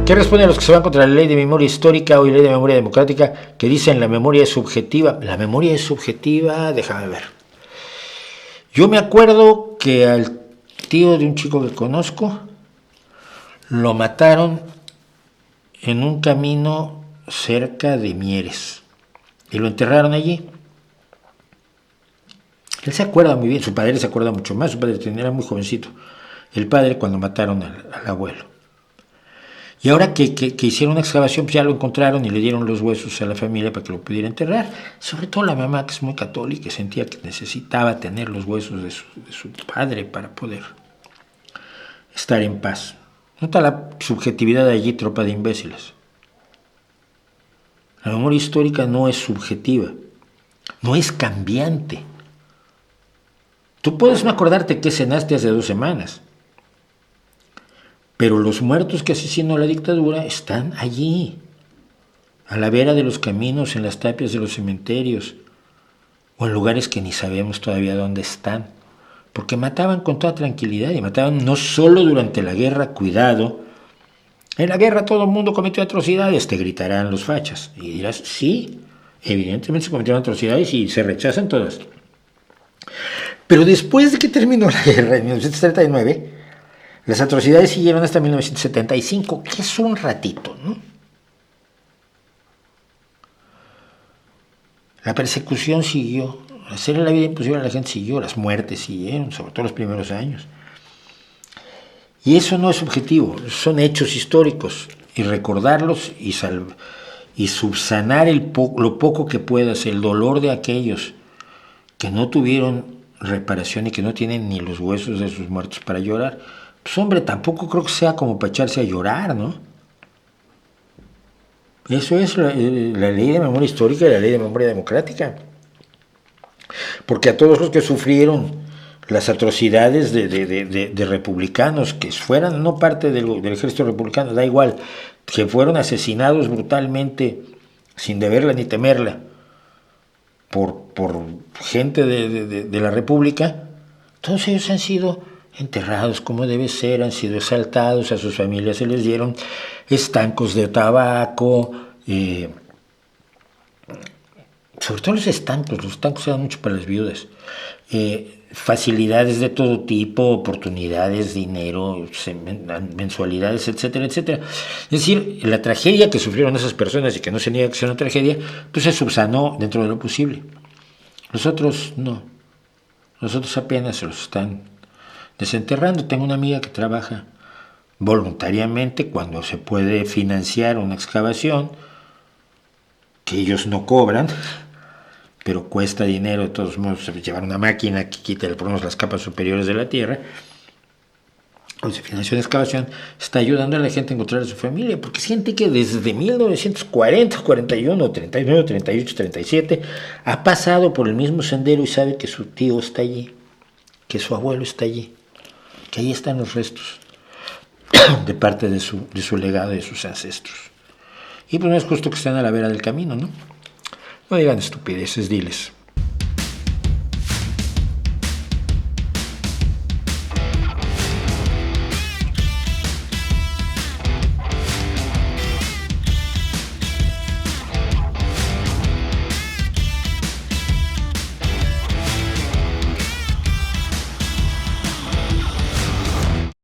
¿Qué responden los que se van contra la ley de memoria histórica o ley de memoria democrática que dicen la memoria es subjetiva? La memoria es subjetiva, déjame ver. Yo me acuerdo que al tío de un chico que conozco lo mataron en un camino cerca de Mieres y lo enterraron allí. Él se acuerda muy bien, su padre se acuerda mucho más, su padre era muy jovencito, el padre cuando mataron al abuelo. Y ahora que hicieron una excavación, pues ya lo encontraron y le dieron los huesos a la familia para que lo pudiera enterrar. Sobre todo la mamá, que es muy católica, sentía que necesitaba tener los huesos de su padre para poder estar en paz. Nota la subjetividad de allí, tropa de imbéciles. La memoria histórica no es subjetiva, no es cambiante. Tú puedes no acordarte que cenaste hace 2 semanas, pero los muertos que asesinó la dictadura están allí, a la vera de los caminos, en las tapias de los cementerios, o en lugares que ni sabemos todavía dónde están, porque mataban con toda tranquilidad y mataban no solo durante la guerra, cuidado. En la guerra todo el mundo cometió atrocidades, te gritarán los fachas, y dirás, sí, evidentemente se cometieron atrocidades y se rechazan todas. Pero después de que terminó la guerra en 1939, las atrocidades siguieron hasta 1975, que es un ratito, ¿no? La persecución siguió, hacerle la vida imposible a la gente siguió, las muertes siguieron, sobre todo los primeros años. Y eso no es subjetivo, son hechos históricos, y recordarlos y subsanar lo poco que puedas, el dolor de aquellos que no tuvieron reparación y que no tienen ni los huesos de sus muertos para llorar. Pues hombre, tampoco creo que sea como para echarse a llorar, ¿no? Eso es la ley de memoria histórica y la ley de memoria democrática. Porque a todos los que sufrieron las atrocidades de republicanos, que fueran no parte del ejército republicano, da igual, que fueron asesinados brutalmente, sin deberla ni temerla, por gente de la República, todos ellos han sido enterrados como debe ser, han sido exaltados, a sus familias se les dieron estancos de tabaco, sobre todo los estancos se dan mucho para las viudas, facilidades de todo tipo, oportunidades, dinero, mensualidades, etcétera, etcétera. Es decir, la tragedia que sufrieron esas personas y que no se niega que sea una tragedia, pues se subsanó dentro de lo posible. Los otros no, los otros apenas se los están desenterrando. Tengo una amiga que trabaja voluntariamente cuando se puede financiar una excavación que ellos no cobran, pero cuesta dinero de todos modos llevar una máquina que quite por lo menos las capas superiores de la tierra. Cuando se financia una excavación, está ayudando a la gente a encontrar a su familia, porque siente que desde 1940, 41, 39, 38, 37 ha pasado por el mismo sendero y sabe que su tío está allí, que su abuelo está allí, que ahí están los restos de parte de su legado, de sus ancestros. Y pues no es justo que estén a la vera del camino, ¿no? No digan estupideces, diles.